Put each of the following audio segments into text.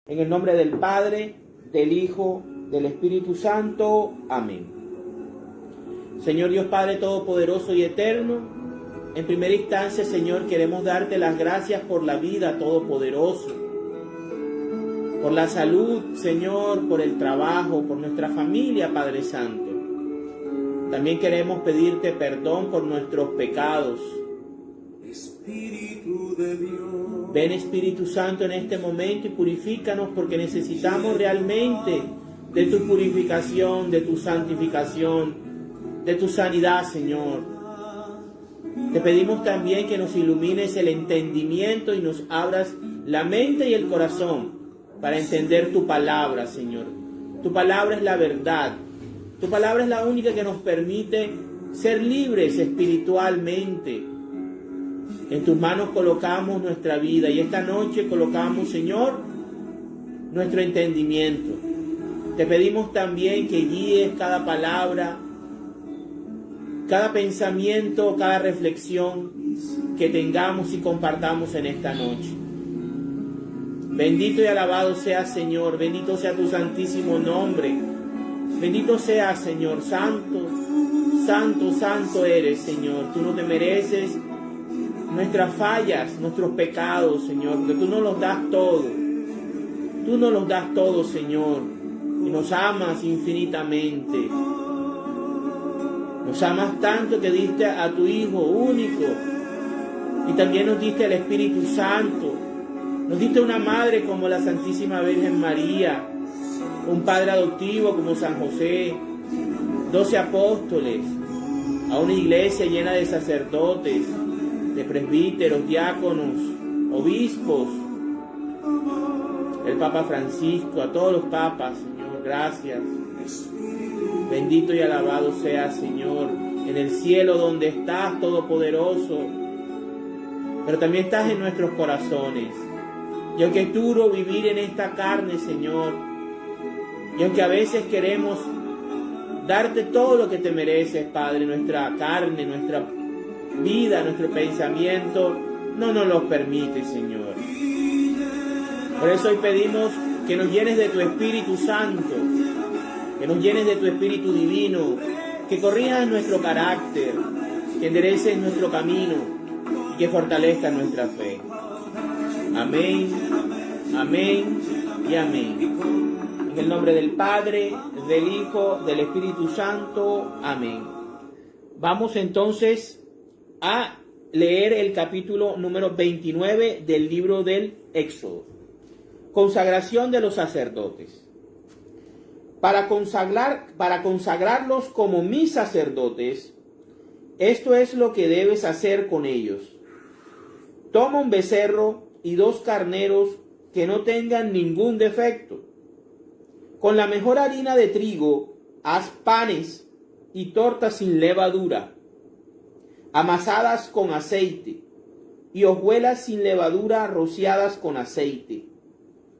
En el nombre del Padre, del Hijo, del Espíritu Santo. Amén. Señor Dios Padre Todopoderoso y Eterno, en primera instancia, Señor, queremos darte las gracias por la vida todopoderoso, por la salud, Señor, por el trabajo, por nuestra familia, Padre Santo. También queremos pedirte perdón por nuestros pecados. Espíritu de Dios. Ven, Espíritu Santo, en este momento y purifícanos, porque necesitamos realmente de tu purificación, de tu santificación, de tu sanidad, Señor. Te pedimos también que nos ilumines el entendimiento y nos abras la mente y el corazón para entender tu palabra, Señor. Tu palabra es la verdad. Tu palabra es la única que nos permite ser libres espiritualmente. En tus manos colocamos nuestra vida y esta noche colocamos, Señor, nuestro entendimiento. Te pedimos también que guíes cada palabra, cada pensamiento, cada reflexión que tengamos y compartamos en esta noche. Bendito y alabado sea, Señor, bendito sea tu santísimo nombre. Bendito sea, Señor, santo, santo, santo eres, Señor. Tú no te mereces nuestras fallas, nuestros pecados, Señor, porque tú nos los das todo. Tú nos los das todo, Señor, y nos amas infinitamente. Nos amas tanto que diste a tu Hijo único y también nos diste el Espíritu Santo. Nos diste una madre como la Santísima Virgen María, un padre adoptivo como San José, 12 apóstoles, a una iglesia llena de sacerdotes, de presbíteros, diáconos, obispos, el Papa Francisco, a todos los papas, Señor, gracias. Bendito y alabado sea, Señor, en el cielo donde estás, Todopoderoso, pero también estás en nuestros corazones. Y aunque es duro vivir en esta carne, Señor, y aunque a veces queremos darte todo lo que te mereces, Padre, nuestra carne, nuestra vida, nuestro pensamiento, no nos lo permite, Señor. Por eso hoy pedimos que nos llenes de tu Espíritu Santo, que nos llenes de tu Espíritu Divino, que corrijas nuestro carácter, que endereces nuestro camino y que fortalezcas nuestra fe. Amén, amén y amén. En el nombre del Padre, del Hijo, del Espíritu Santo. Amén. Vamos entonces a leer el capítulo número 29 del libro del Éxodo. Consagración de los sacerdotes. Para consagrarlos como mis sacerdotes, esto es lo que debes hacer con ellos. Toma un becerro y 2 carneros que no tengan ningún defecto. Con la mejor harina de trigo, haz panes y tortas sin levadura, amasadas con aceite, y hojuelas sin levadura rociadas con aceite,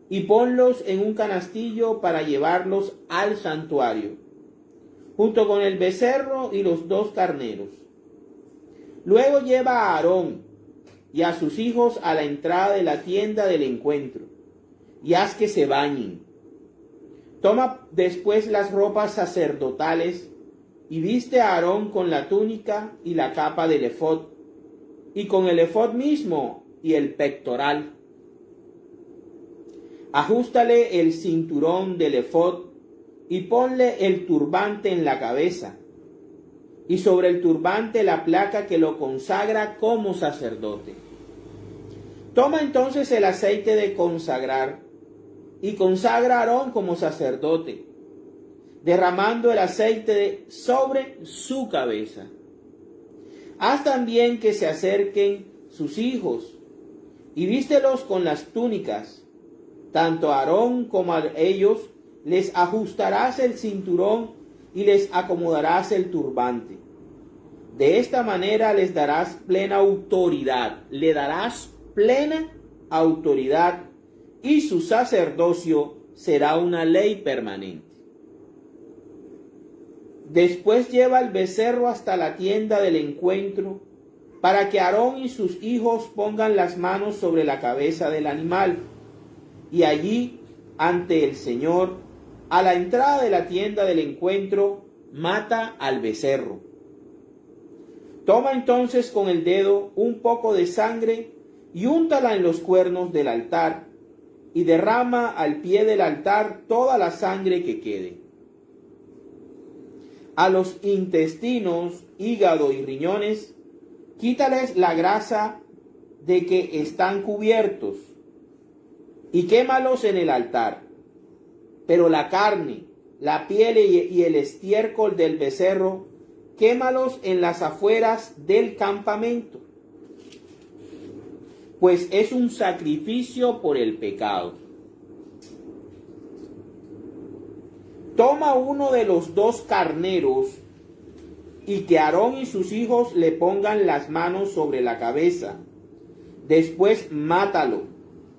y ponlos en un canastillo para llevarlos al santuario, junto con el becerro y los 2 carneros. Luego lleva a Aarón y a sus hijos a la entrada de la tienda del encuentro, y haz que se bañen. Toma después las ropas sacerdotales, y viste a Aarón con la túnica y la capa del efod, y con el efod mismo y el pectoral. Ajústale el cinturón del efod y ponle el turbante en la cabeza, y sobre el turbante la placa que lo consagra como sacerdote. Toma entonces el aceite de consagrar y consagra a Aarón como sacerdote, derramando el aceite sobre su cabeza. Haz también que se acerquen sus hijos, y vístelos con las túnicas. Tanto a Aarón como a ellos les ajustarás el cinturón y les acomodarás el turbante. De esta manera les darás plena autoridad, le darás plena autoridad, y su sacerdocio será una ley permanente. Después lleva el becerro hasta la tienda del encuentro para que Aarón y sus hijos pongan las manos sobre la cabeza del animal, y allí, ante el Señor, a la entrada de la tienda del encuentro, mata al becerro. Toma entonces con el dedo un poco de sangre y úntala en los cuernos del altar, y derrama al pie del altar toda la sangre que quede. A los intestinos, hígado y riñones, quítales la grasa de que están cubiertos, y quémalos en el altar. Pero la carne, la piel y el estiércol del becerro, quémalos en las afueras del campamento, pues es un sacrificio por el pecado. Toma uno de los dos carneros, y que Aarón y sus hijos le pongan las manos sobre la cabeza. Después mátalo,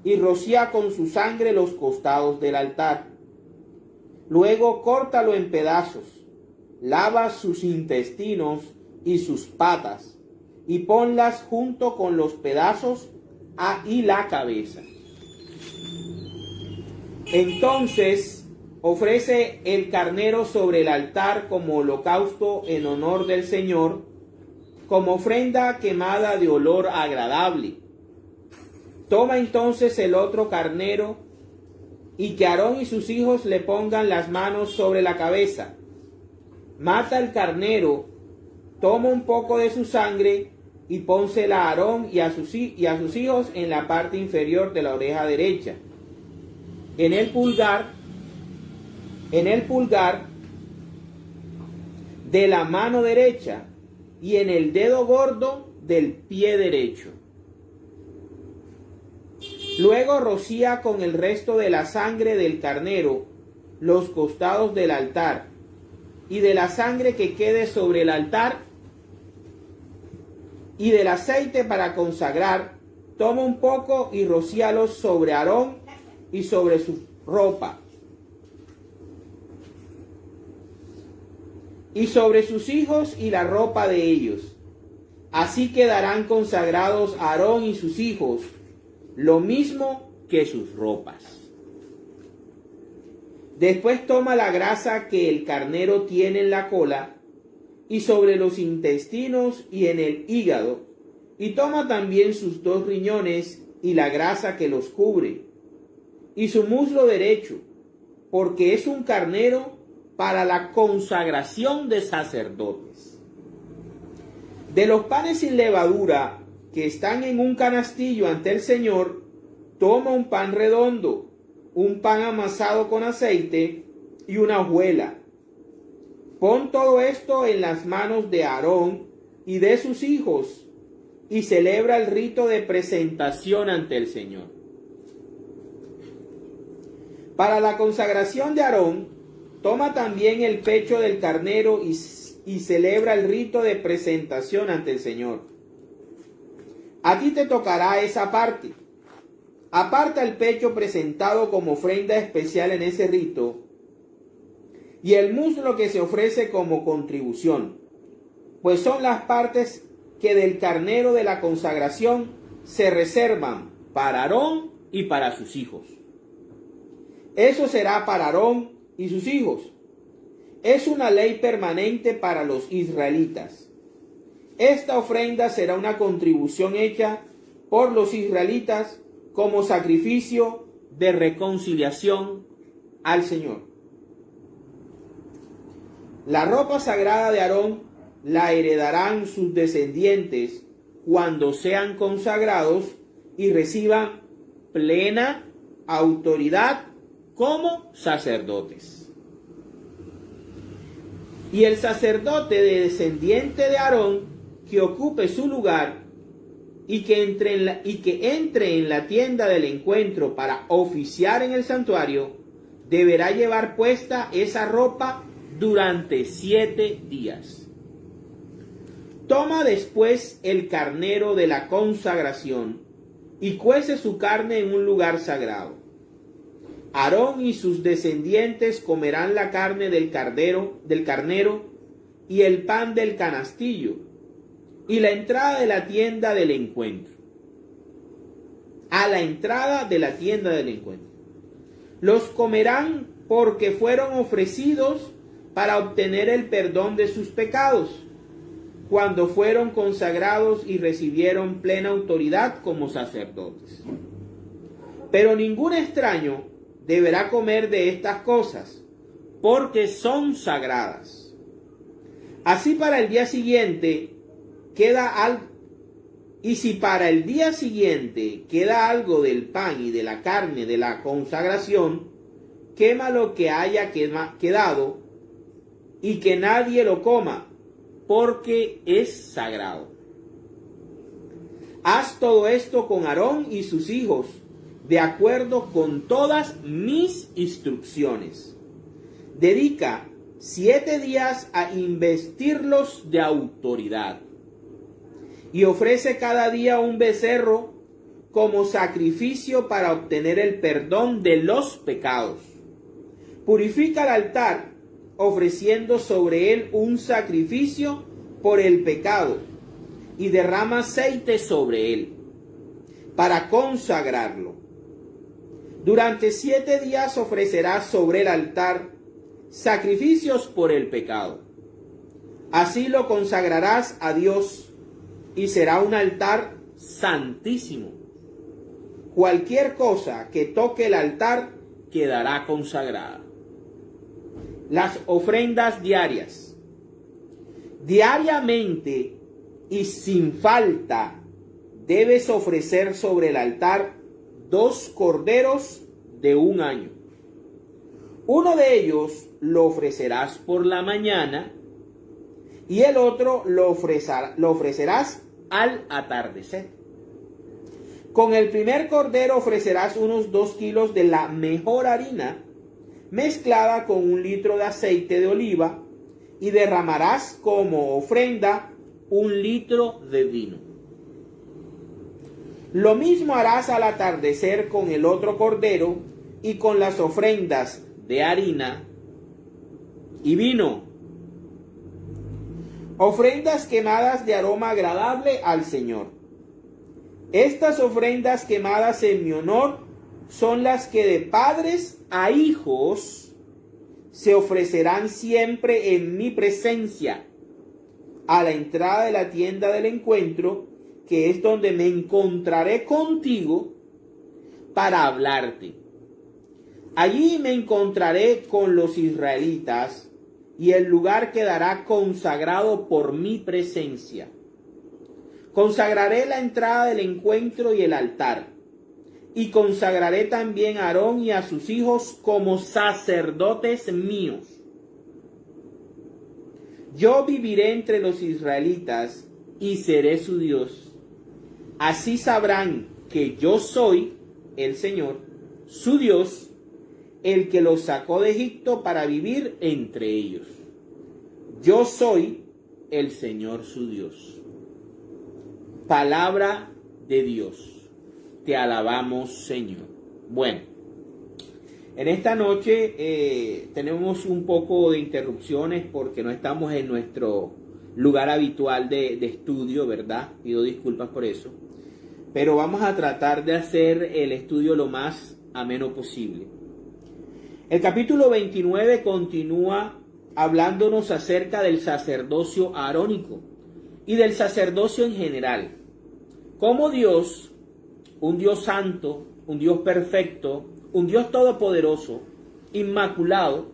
y rocía con su sangre los costados del altar. Luego córtalo en pedazos, lava sus intestinos y sus patas, y ponlas junto con los pedazos y la cabeza. Entonces ofrece el carnero sobre el altar como holocausto en honor del Señor, como ofrenda quemada de olor agradable. Toma entonces el otro carnero, y que Aarón y sus hijos le pongan las manos sobre la cabeza. Mata el carnero, toma un poco de su sangre, y pónsela a Aarón y a sus hijos en la parte inferior de la oreja derecha, en el pulgar de la mano derecha y en el dedo gordo del pie derecho. Luego rocía con el resto de la sangre del carnero los costados del altar, y de la sangre que quede sobre el altar y del aceite para consagrar, toma un poco y rocíalos sobre Aarón y sobre su ropa, y sobre sus hijos y la ropa de ellos. Así quedarán consagrados Aarón y sus hijos, lo mismo que sus ropas. Después toma la grasa que el carnero tiene en la cola, y sobre los intestinos y en el hígado, y toma también sus 2 riñones y la grasa que los cubre, y su muslo derecho, porque es un carnero para la consagración de sacerdotes. De los panes sin levadura que están en un canastillo ante el Señor, toma un pan redondo, un pan amasado con aceite y una hojuela. Pon todo esto en las manos de Aarón y de sus hijos, y celebra el rito de presentación ante el Señor. Para la consagración de Aarón, toma también el pecho del carnero y celebra el rito de presentación ante el Señor. A ti te tocará esa parte. Aparta el pecho presentado como ofrenda especial en ese rito, y el muslo que se ofrece como contribución, pues son las partes que del carnero de la consagración se reservan para Aarón y para sus hijos. Eso será para Aarón y sus hijos. Es una ley permanente para los israelitas. Esta ofrenda será una contribución hecha por los israelitas como sacrificio de reconciliación al Señor. La ropa sagrada de Aarón la heredarán sus descendientes cuando sean consagrados y reciban plena autoridad como sacerdotes. Y el sacerdote descendiente de Aarón que ocupe su lugar y que entre en la tienda del encuentro para oficiar en el santuario, deberá llevar puesta esa ropa durante 7 días. Toma después el carnero de la consagración y cuece su carne en un lugar sagrado. Aarón y sus descendientes comerán la carne del carnero y el pan del canastillo, y la entrada de la tienda del encuentro. A la entrada de la tienda del encuentro. Los comerán porque fueron ofrecidos para obtener el perdón de sus pecados, cuando fueron consagrados y recibieron plena autoridad como sacerdotes. Pero ningún extraño deberá comer de estas cosas, porque son sagradas. Así para el día siguiente queda algo, y si para el día siguiente queda algo del pan y de la carne de la consagración, quema lo que haya quedado, y que nadie lo coma, porque es sagrado. Haz todo esto con Aarón y sus hijos, de acuerdo con todas mis instrucciones. Dedica 7 días a investirlos de autoridad. Y ofrece cada día un becerro como sacrificio para obtener el perdón de los pecados. Purifica el altar, ofreciendo sobre él un sacrificio por el pecado, y derrama aceite sobre él, para consagrarlo. Durante 7 días ofrecerás sobre el altar sacrificios por el pecado. Así lo consagrarás a Dios, y será un altar santísimo. Cualquier cosa que toque el altar quedará consagrada. Las ofrendas diarias. Diariamente y sin falta debes ofrecer sobre el altar 2 corderos de 1 año. Uno de ellos lo ofrecerás por la mañana y el otro lo ofrecerás al atardecer. Con el primer cordero ofrecerás unos 2 kilos de la mejor harina mezclada con 1 litro de aceite de oliva, y derramarás como ofrenda 1 litro de vino. Lo mismo harás al atardecer con el otro cordero y con las ofrendas de harina y vino. Ofrendas quemadas de aroma agradable al Señor. Estas ofrendas quemadas en mi honor son las que de padres a hijos se ofrecerán siempre en mi presencia, a la entrada de la tienda del encuentro, que es donde me encontraré contigo para hablarte. Allí me encontraré con los israelitas, y el lugar quedará consagrado por mi presencia. Consagraré la entrada del encuentro y el altar, y consagraré también a Aarón y a sus hijos como sacerdotes míos. Yo viviré entre los israelitas y seré su Dios. Así sabrán que yo soy el Señor, su Dios, el que los sacó de Egipto para vivir entre ellos. Yo soy el Señor su Dios. Palabra de Dios. Te alabamos, Señor. Bueno, en esta noche tenemos un poco de interrupciones porque no estamos en nuestro lugar habitual de estudio, ¿verdad? Pido disculpas por eso. Pero vamos a tratar de hacer el estudio lo más ameno posible. El capítulo 29 continúa hablándonos acerca del sacerdocio arónico y del sacerdocio en general. Cómo Dios, un Dios santo, un Dios perfecto, un Dios todopoderoso, inmaculado,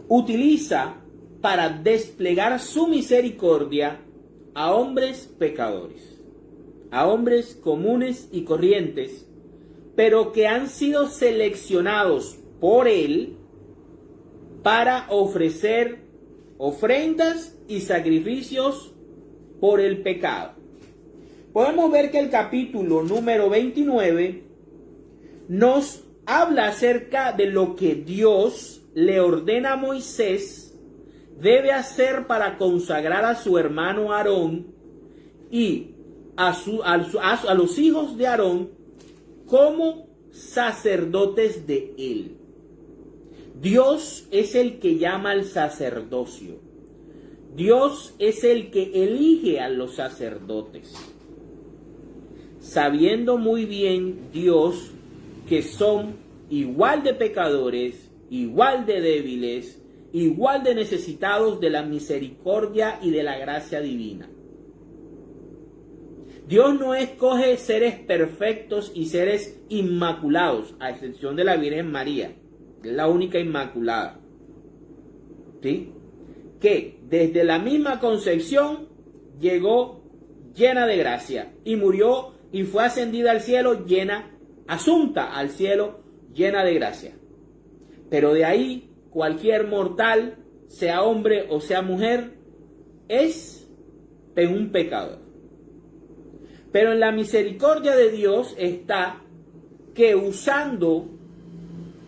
utiliza para desplegar su misericordia a hombres pecadores, a hombres comunes y corrientes, pero que han sido seleccionados por Él para ofrecer ofrendas y sacrificios por el pecado. Podemos ver que el capítulo número 29 nos habla acerca de lo que Dios le ordena a Moisés debe hacer para consagrar a su hermano Aarón y a los hijos de Aarón como sacerdotes de él. Dios es el que llama al sacerdocio. Dios es el que elige a los sacerdotes, sabiendo muy bien Dios que son igual de pecadores, igual de débiles, igual de necesitados de la misericordia y de la gracia divina. Dios no escoge seres perfectos y seres inmaculados, a excepción de la Virgen María, que es la única inmaculada, ¿sí? Que desde la misma concepción llegó llena de gracia y murió y fue ascendida al cielo asunta al cielo llena de gracia. Pero de ahí cualquier mortal, sea hombre o sea mujer, es un pecador. Pero en la misericordia de Dios está que usando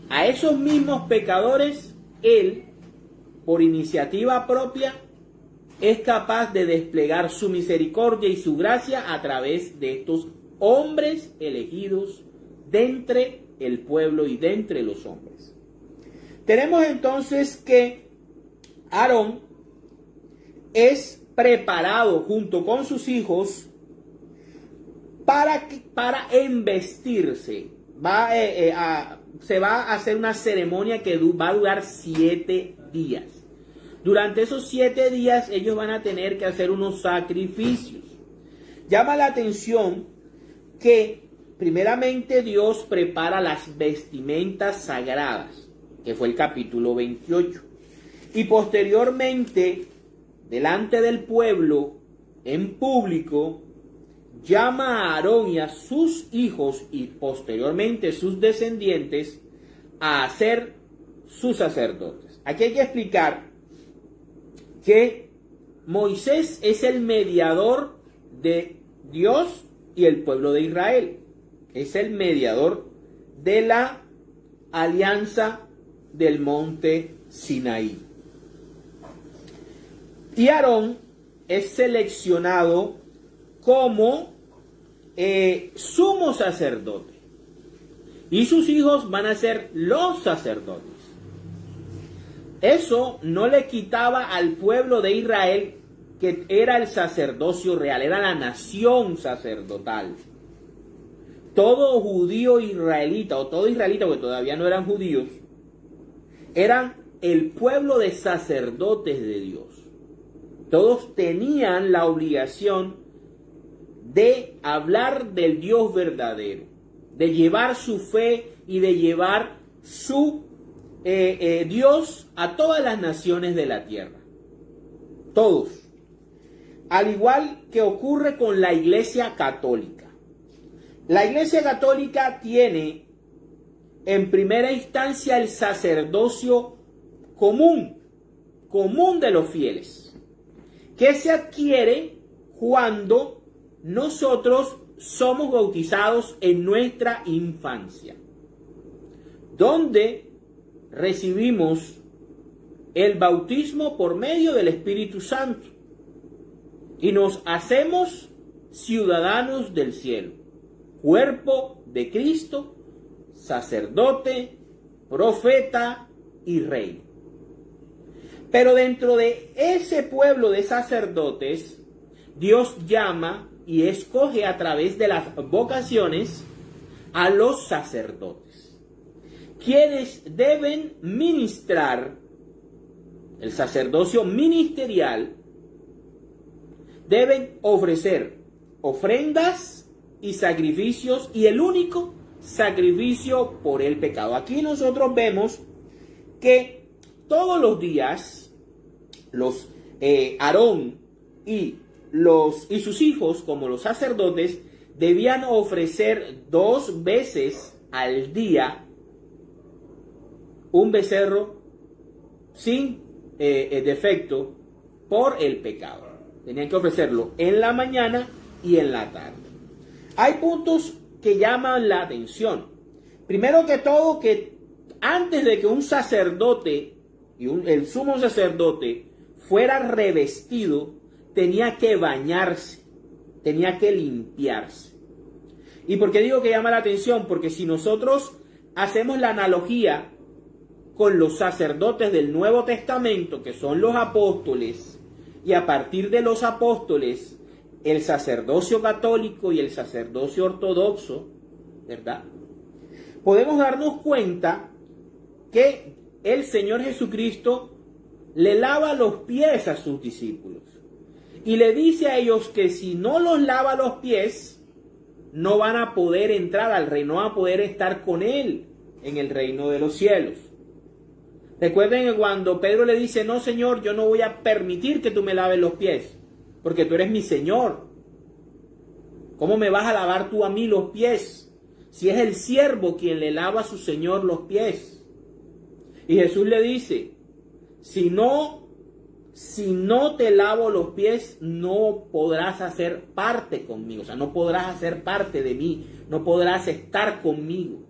a esos mismos pecadores, Él, por iniciativa propia, es capaz de desplegar su misericordia y su gracia a través de estos hombres elegidos de entre el pueblo y de entre los hombres. Tenemos entonces que Aarón es preparado junto con sus hijos para embestirse. Se va a hacer una ceremonia que va a durar 7 días. Durante esos 7 días ellos van a tener que hacer unos sacrificios. Llama la atención que primeramente Dios prepara las vestimentas sagradas, que fue el capítulo 28. Y posteriormente, delante del pueblo, en público, llama a Aarón y a sus hijos y posteriormente sus descendientes a ser sus sacerdotes. Aquí hay que explicar que Moisés es el mediador de Dios y el pueblo de Israel. Es el mediador de la alianza del monte Sinaí. Y Aarón es seleccionado como sumo sacerdote. Y sus hijos van a ser los sacerdotes. Eso no le quitaba al pueblo de Israel, que era el sacerdocio real, era la nación sacerdotal. Todo judío israelita, o todo israelita, porque todavía no eran judíos, eran el pueblo de sacerdotes de Dios. Todos tenían la obligación de hablar del Dios verdadero, de llevar su fe y de llevar su Dios a todas las naciones de la tierra. Todos. Al igual que ocurre con la Iglesia Católica. La Iglesia Católica tiene en primera instancia el sacerdocio común de los fieles, que se adquiere cuando nosotros somos bautizados en nuestra infancia, donde recibimos el bautismo por medio del Espíritu Santo y nos hacemos ciudadanos del cielo, cuerpo de Cristo, sacerdote, profeta y rey. Pero dentro de ese pueblo de sacerdotes, Dios llama y escoge a través de las vocaciones a los sacerdotes, quienes deben ministrar el sacerdocio ministerial, deben ofrecer ofrendas y sacrificios, y el único sacrificio por el pecado. Aquí nosotros vemos que todos los días los Aarón y sus hijos, como los sacerdotes, debían ofrecer 2 veces al día un becerro sin defecto por el pecado. Tenían que ofrecerlo en la mañana y en la tarde. Hay puntos que llaman la atención. Primero que todo, que antes de que un sacerdote y el sumo sacerdote fuera revestido, tenía que bañarse, tenía que limpiarse. ¿Y por qué digo que llama la atención? Porque si nosotros hacemos la analogía con los sacerdotes del Nuevo Testamento, que son los apóstoles, y a partir de los apóstoles, el sacerdocio católico y el sacerdocio ortodoxo, ¿verdad? Podemos darnos cuenta que el Señor Jesucristo le lava los pies a sus discípulos y le dice a ellos que si no los lava los pies, no van a poder entrar al reino, no van a poder estar con Él en el reino de los cielos. Recuerden que cuando Pedro le dice, no, Señor, yo no voy a permitir que tú me laves los pies, porque tú eres mi Señor. ¿Cómo me vas a lavar tú a mí los pies? Si es el siervo quien le lava a su Señor los pies. Y Jesús le dice, si no te lavo los pies, no podrás hacer parte conmigo. O sea, no podrás hacer parte de mí, no podrás estar conmigo.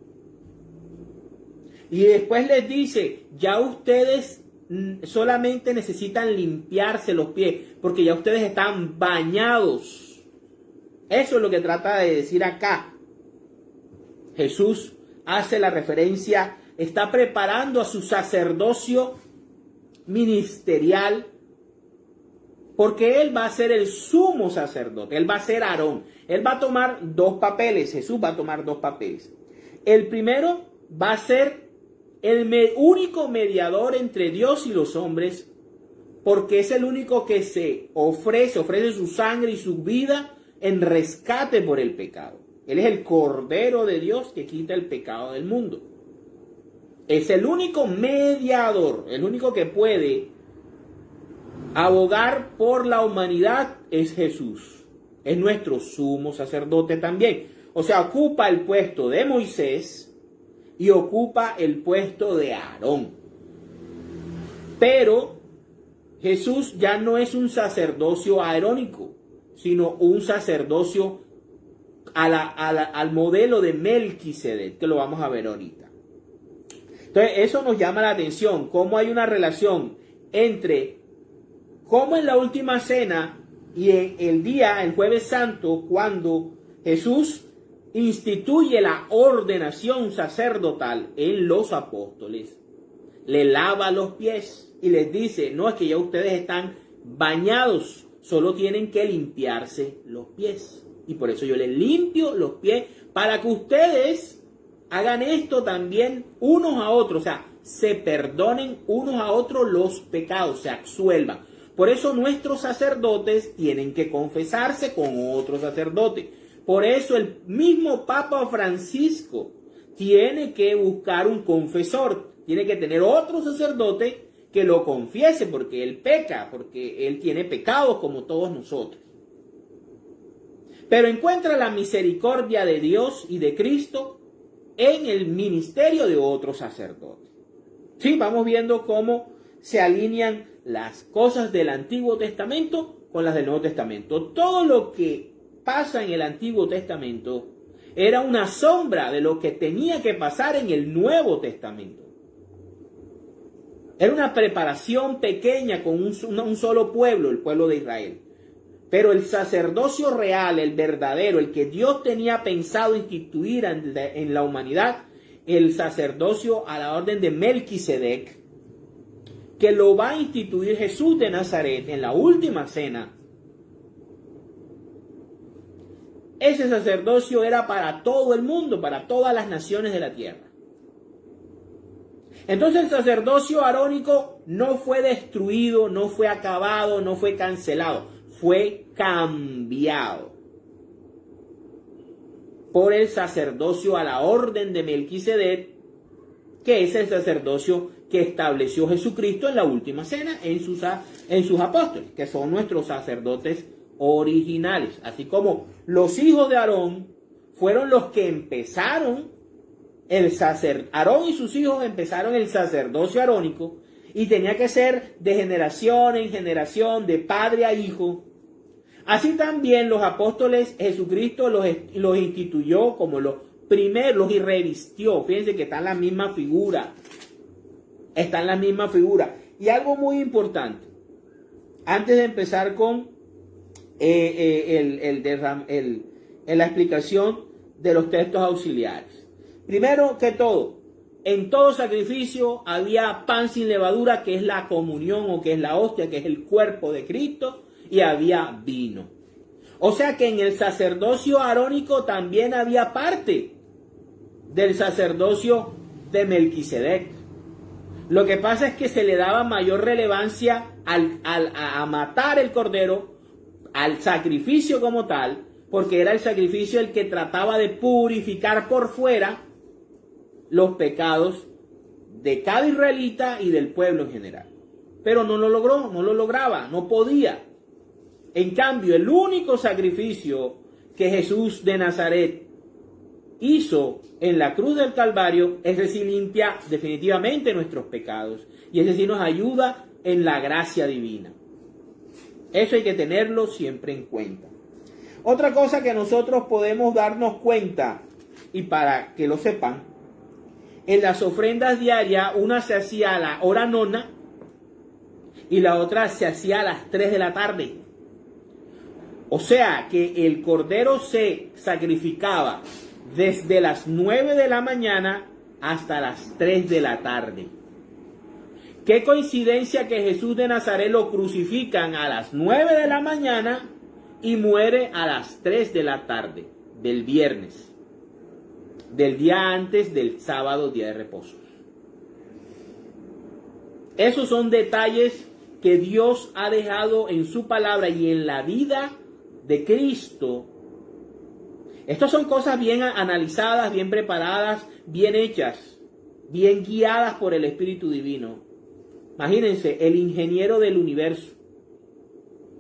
Y después les dice, ya ustedes solamente necesitan limpiarse los pies, porque ya ustedes están bañados. Eso es lo que trata de decir acá. Jesús hace la referencia, está preparando a su sacerdocio ministerial, porque Él va a ser el sumo sacerdote, Él va a ser Aarón. Él va a tomar dos papeles, Jesús va a tomar dos papeles. El primero va a ser el único mediador entre Dios y los hombres, porque es el único que se ofrece su sangre y su vida en rescate por el pecado. Él es el Cordero de Dios que quita el pecado del mundo. Es el único mediador, el único que puede abogar por la humanidad es Jesús. Es nuestro sumo sacerdote también. O sea, ocupa el puesto de Moisés y ocupa el puesto de Aarón. Pero Jesús ya no es un sacerdocio aerónico, sino un sacerdocio al modelo de Melquisedec, que lo vamos a ver ahorita. Entonces, eso nos llama la atención, cómo hay una relación entre cómo en la última cena y en el jueves santo, cuando Jesús instituye la ordenación sacerdotal en los apóstoles, le lava los pies y les dice, no, es que ya ustedes están bañados, solo tienen que limpiarse los pies. Y por eso yo les limpio los pies para que ustedes hagan esto también unos a otros, o sea, se perdonen unos a otros los pecados, se absuelvan. Por eso nuestros sacerdotes tienen que confesarse con otros sacerdotes. Por eso el mismo Papa Francisco tiene que buscar un confesor, tiene que tener otro sacerdote que lo confiese, porque él peca, porque él tiene pecados como todos nosotros. Pero encuentra la misericordia de Dios y de Cristo en el ministerio de otro sacerdote. Sí, vamos viendo cómo se alinean las cosas del Antiguo Testamento con las del Nuevo Testamento. Todo lo que pasa en el Antiguo Testamento era una sombra de lo que tenía que pasar en el Nuevo Testamento. Era una preparación pequeña con un solo pueblo, el pueblo de Israel. Pero el sacerdocio real, el verdadero, el que Dios tenía pensado instituir en la humanidad, el sacerdocio a la orden de Melquisedec, que lo va a instituir Jesús de Nazaret en la última cena. Ese sacerdocio era para todo el mundo, para todas las naciones de la tierra. Entonces el sacerdocio arónico no fue destruido, no fue acabado, no fue cancelado, fue cambiado por el sacerdocio a la orden de Melquisedec, que es el sacerdocio que estableció Jesucristo en la última cena en sus apóstoles, que son nuestros sacerdotes originales. Así como los hijos de Aarón fueron los que empezaron Aarón y sus hijos empezaron el sacerdocio arónico, y tenía que ser de generación en generación, de padre a hijo. Así también los apóstoles, Jesucristo los instituyó como los primeros, los revistió. Fíjense que está en la misma figura. Está en la misma figura. Y algo muy importante, antes de empezar con la explicación de los textos auxiliares. Primero que todo, en todo sacrificio había pan sin levadura, que es la comunión o que es la hostia, que es el cuerpo de Cristo, y había vino. O sea que en el sacerdocio arónico también había parte del sacerdocio de Melquisedec. Lo que pasa es que se le daba mayor relevancia a matar el cordero, al sacrificio como tal, porque era el sacrificio el que trataba de purificar por fuera los pecados de cada israelita y del pueblo en general. Pero no lo logró, no lo lograba, no podía. En cambio, el único sacrificio que Jesús de Nazaret hizo en la cruz del Calvario, ese sí limpia definitivamente nuestros pecados. Y ese sí nos ayuda en la gracia divina. Eso hay que tenerlo siempre en cuenta. Otra cosa que nosotros podemos darnos cuenta, y para que lo sepan, en las ofrendas diarias, una se hacía a la hora nona y la otra se hacía a las 3 de la tarde. O sea que el cordero se sacrificaba desde las 9 de la mañana hasta las 3 de la tarde. Qué coincidencia que Jesús de Nazaret lo crucifican a las 9 de la mañana y muere a las 3 de la tarde del viernes, del día antes del sábado, día de reposo. Esos son detalles que Dios ha dejado en su palabra y en la vida de Cristo. Estas son cosas bien analizadas, bien preparadas, bien hechas, bien guiadas por el Espíritu Divino. Imagínense, el ingeniero del universo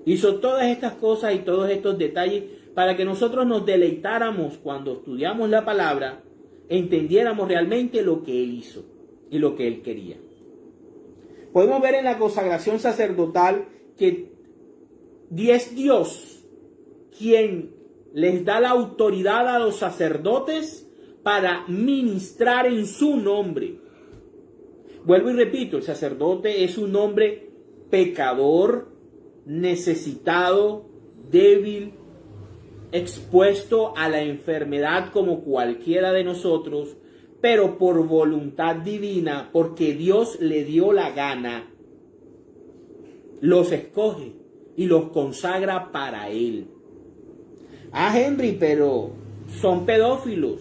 hizo todas estas cosas y todos estos detalles para que nosotros nos deleitáramos cuando estudiamos la palabra, entendiéramos realmente lo que Él hizo y lo que Él quería. Podemos ver en la consagración sacerdotal que es Dios quien les da la autoridad a los sacerdotes para ministrar en su nombre. Vuelvo y repito, el sacerdote es un hombre pecador, necesitado, débil, expuesto a la enfermedad como cualquiera de nosotros, pero por voluntad divina, porque Dios le dio la gana, los escoge y los consagra para Él. Ah, Henry, pero son pedófilos.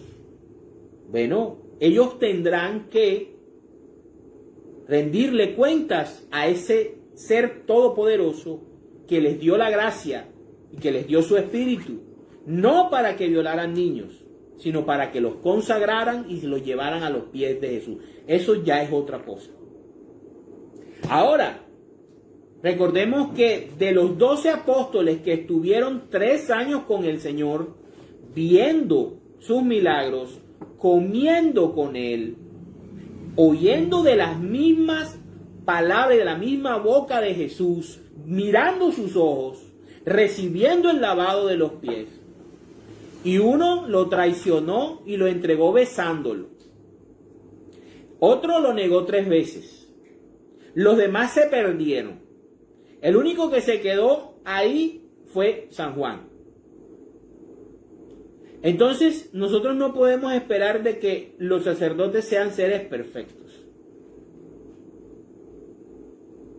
Bueno, ellos tendrán que rendirle cuentas a ese ser todopoderoso que les dio la gracia y que les dio su espíritu, no para que violaran niños, sino para que los consagraran y se los llevaran a los pies de Jesús. Eso ya es otra cosa. Ahora, recordemos que de los 12 apóstoles que estuvieron 3 años con el Señor, viendo sus milagros, comiendo con Él, oyendo de las mismas palabras, de la misma boca de Jesús, mirando sus ojos, recibiendo el lavado de los pies, y uno lo traicionó y lo entregó besándolo. Otro lo negó 3 veces. Los demás se perdieron. El único que se quedó ahí fue San Juan. Entonces, nosotros no podemos esperar de que los sacerdotes sean seres perfectos.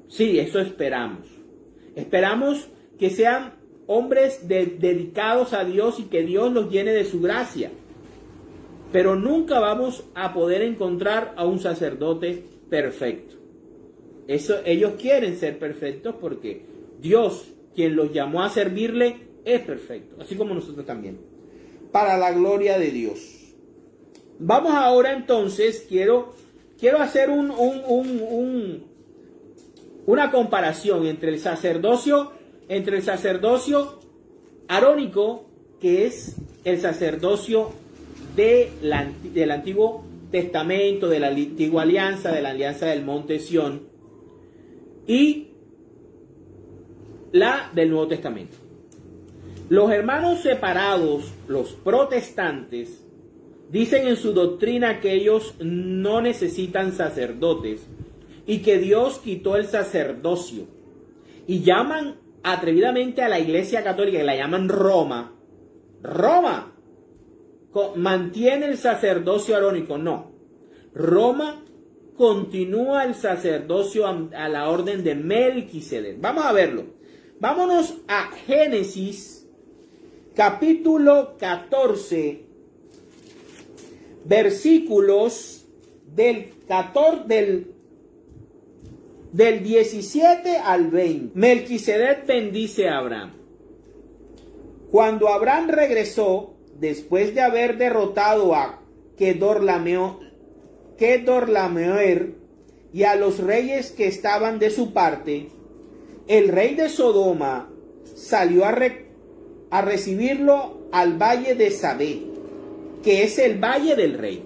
Sí, eso esperamos. Esperamos que sean hombres dedicados a Dios y que Dios los llene de su gracia. Pero nunca vamos a poder encontrar a un sacerdote perfecto. Ellos quieren ser perfectos porque Dios, quien los llamó a servirle, es perfecto, así como nosotros también, para la gloria de Dios. Vamos ahora entonces, quiero hacer una comparación entre el sacerdocio arónico, que es el sacerdocio del Antiguo Testamento, de la Antigua Alianza, de la Alianza del Monte Sión, y la del Nuevo Testamento. Los hermanos separados, los protestantes, dicen en su doctrina que ellos no necesitan sacerdotes y que Dios quitó el sacerdocio, y llaman atrevidamente a la Iglesia Católica, que la llaman Roma, mantiene el sacerdocio arónico. No, Roma continúa el sacerdocio a la orden de Melquisedec. Vamos a verlo. Vámonos a Génesis, capítulo 14, versículos del 17 al 20. Melquisedec bendice a Abraham. Cuando Abraham regresó, después de haber derrotado a Kedorlaomer y a los reyes que estaban de su parte, el rey de Sodoma salió a recibirlo al valle de Sabé, que es el valle del rey.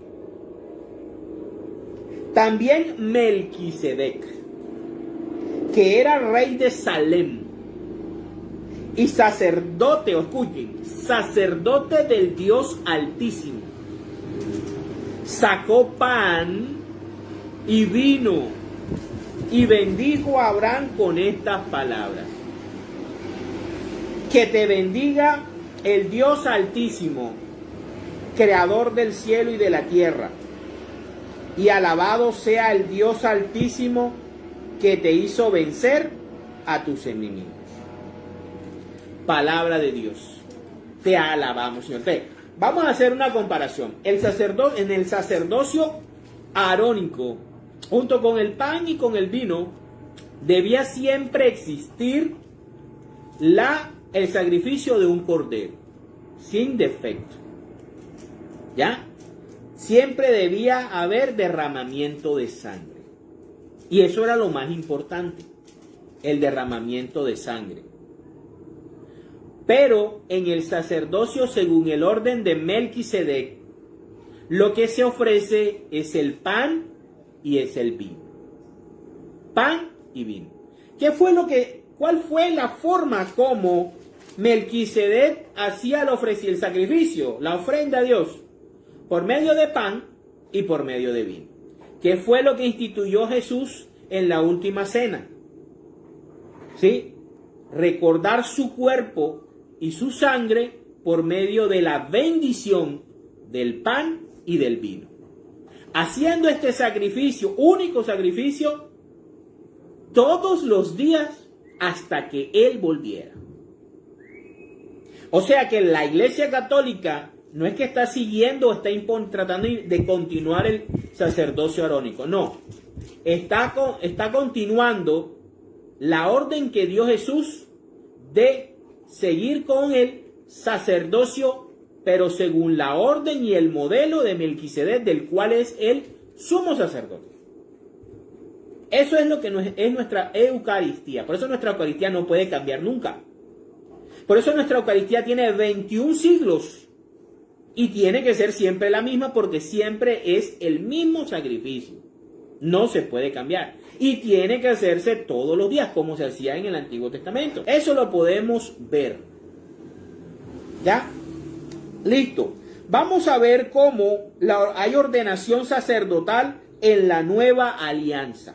También Melquisedec, que era rey de Salem y sacerdote, escuchen, sacerdote del Dios Altísimo, sacó pan y vino y bendijo a Abraham con estas palabras: que te bendiga el Dios Altísimo, creador del cielo y de la tierra, y alabado sea el Dios Altísimo que te hizo vencer a tus enemigos. Palabra de Dios. Te alabamos, Señor. Vamos a hacer una comparación. En el sacerdocio arónico, junto con el pan y con el vino, debía siempre existir el sacrificio de un cordero, sin defecto. ¿Ya? Siempre debía haber derramamiento de sangre. Y eso era lo más importante, el derramamiento de sangre. Pero en el sacerdocio, según el orden de Melquisedec, lo que se ofrece es el pan y es el vino. Pan y vino. ¿Cuál fue la forma como Melquisedec hacía el sacrificio, la ofrenda a Dios? Por medio de pan y por medio de vino. ¿Qué fue lo que instituyó Jesús en la última cena? ¿Sí? Recordar su cuerpo y su sangre por medio de la bendición del pan y del vino. Haciendo este sacrificio, único sacrificio, todos los días hasta que Él volviera. O sea que la Iglesia Católica no es que está siguiendo o está tratando de continuar el sacerdocio arónico. No, está continuando la orden que dio Jesús de seguir con el sacerdocio, pero según la orden y el modelo de Melquisedec, del cual es el sumo sacerdote. Eso es lo que es nuestra Eucaristía. Por eso nuestra Eucaristía no puede cambiar nunca. Por eso nuestra Eucaristía tiene 21 siglos y tiene que ser siempre la misma, porque siempre es el mismo sacrificio. No se puede cambiar. Y tiene que hacerse todos los días, como se hacía en el Antiguo Testamento. Eso lo podemos ver. ¿Ya? Listo. Vamos a ver cómo hay ordenación sacerdotal en la nueva alianza.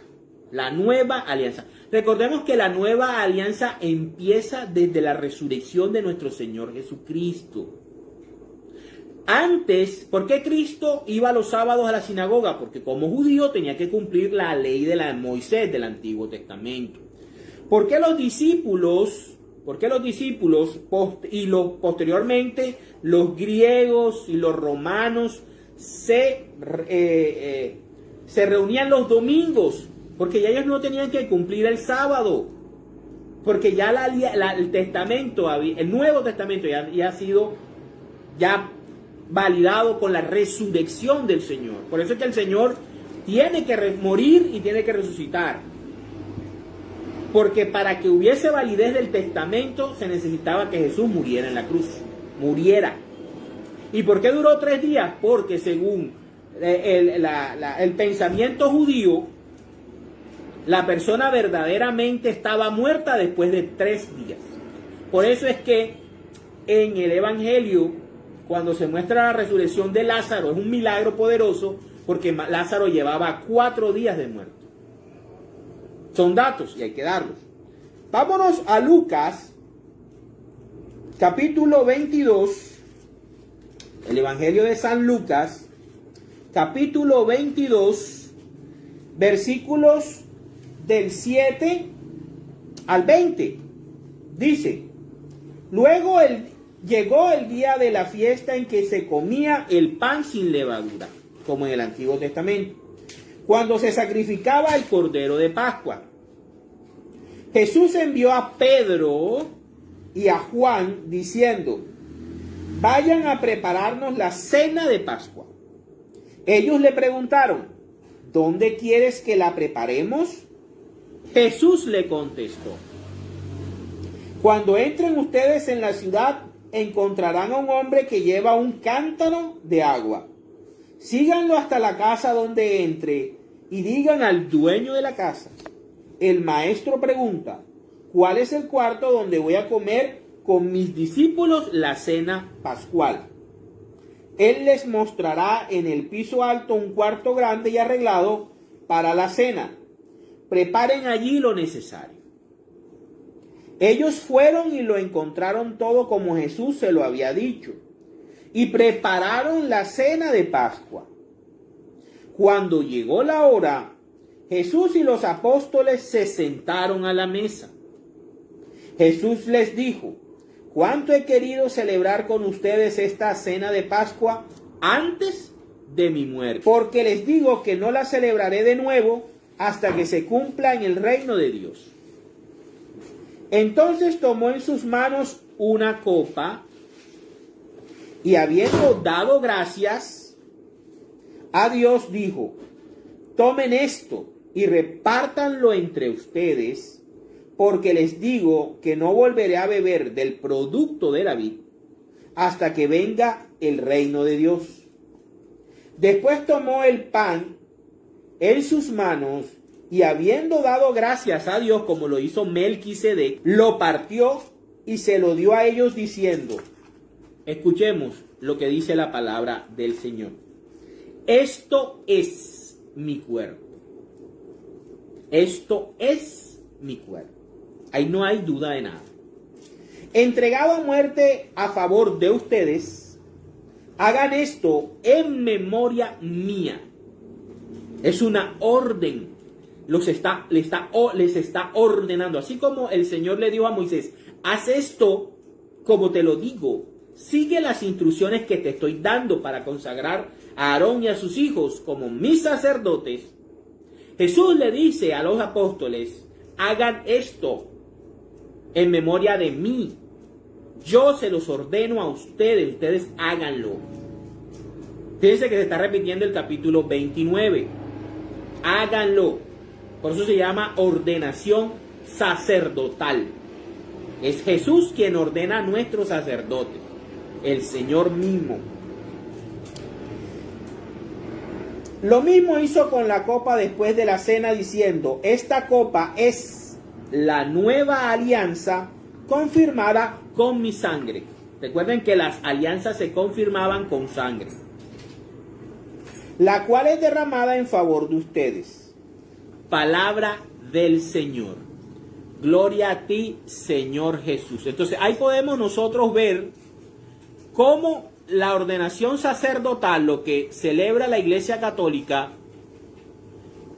La nueva alianza. Recordemos que la nueva alianza empieza desde la resurrección de nuestro Señor Jesucristo. Antes, ¿por qué Cristo iba los sábados a la sinagoga? Porque como judío tenía que cumplir la ley de Moisés del Antiguo Testamento. ¿Por qué los discípulos y posteriormente los griegos y los romanos se reunían los domingos? Porque ya ellos no tenían que cumplir el sábado. Porque ya el testamento, el Nuevo Testamento ya ha sido validado con la resurrección del Señor. Por eso es que el Señor tiene que morir y tiene que resucitar. Porque para que hubiese validez del testamento se necesitaba que Jesús muriera en la cruz. Muriera. ¿Y por qué duró 3 días? Porque según el pensamiento judío, la persona verdaderamente estaba muerta después de 3 días. Por eso es que en el Evangelio, cuando se muestra la resurrección de Lázaro, es un milagro poderoso, porque Lázaro llevaba 4 días de muerto. Son datos y hay que darlos. Vámonos a Lucas, capítulo 22, el Evangelio de San Lucas, capítulo 22, versículos del 7 al 20. Dice: luego llegó el día de la fiesta en que se comía el pan sin levadura, como en el Antiguo Testamento, cuando se sacrificaba el Cordero de Pascua. Jesús envió a Pedro y a Juan diciendo: vayan a prepararnos la cena de Pascua. Ellos le preguntaron: ¿dónde quieres que la preparemos? Jesús le contestó: cuando entren ustedes en la ciudad, encontrarán a un hombre que lleva un cántaro de agua. Síganlo hasta la casa donde entre y digan al dueño de la casa: el maestro pregunta, ¿cuál es el cuarto donde voy a comer con mis discípulos la cena pascual? Él les mostrará en el piso alto un cuarto grande y arreglado para la cena. Preparen allí lo necesario. Ellos fueron y lo encontraron todo como Jesús se lo había dicho, y prepararon la cena de Pascua. Cuando llegó la hora, Jesús y los apóstoles se sentaron a la mesa. Jesús les dijo: cuánto he querido celebrar con ustedes esta cena de Pascua antes de mi muerte, porque les digo que no la celebraré de nuevo hasta que se cumpla en el reino de Dios. Entonces tomó en sus manos una copa y, habiendo dado gracias a Dios, dijo: tomen esto y repártanlo entre ustedes, porque les digo que no volveré a beber del producto de la vid hasta que venga el reino de Dios. Después tomó el pan en sus manos y, habiendo dado gracias a Dios como lo hizo Melquisedec, lo partió y se lo dio a ellos diciendo: escuchemos lo que dice la palabra del Señor. Esto es mi cuerpo. Esto es mi cuerpo. Ahí no hay duda de nada. Entregado a muerte a favor de ustedes, hagan esto en memoria mía. Es una orden. Les está ordenando. Así como el Señor le dijo a Moisés: haz esto como te lo digo. Sigue las instrucciones que te estoy dando para consagrar a Aarón y a sus hijos como mis sacerdotes. Jesús le dice a los apóstoles: hagan esto en memoria de mí. Yo se los ordeno a ustedes, ustedes háganlo. Fíjense que se está repitiendo el capítulo 29. Háganlo. Por eso se llama ordenación sacerdotal. Es Jesús quien ordena a nuestros sacerdotes, el Señor mismo. Lo mismo hizo con la copa después de la cena, diciendo: esta copa es la nueva alianza confirmada con mi sangre. Recuerden que las alianzas se confirmaban con sangre, la cual es derramada en favor de ustedes. Palabra del Señor. Gloria a ti, Señor Jesús. Entonces ahí podemos nosotros ver cómo la ordenación sacerdotal, lo que celebra la Iglesia Católica,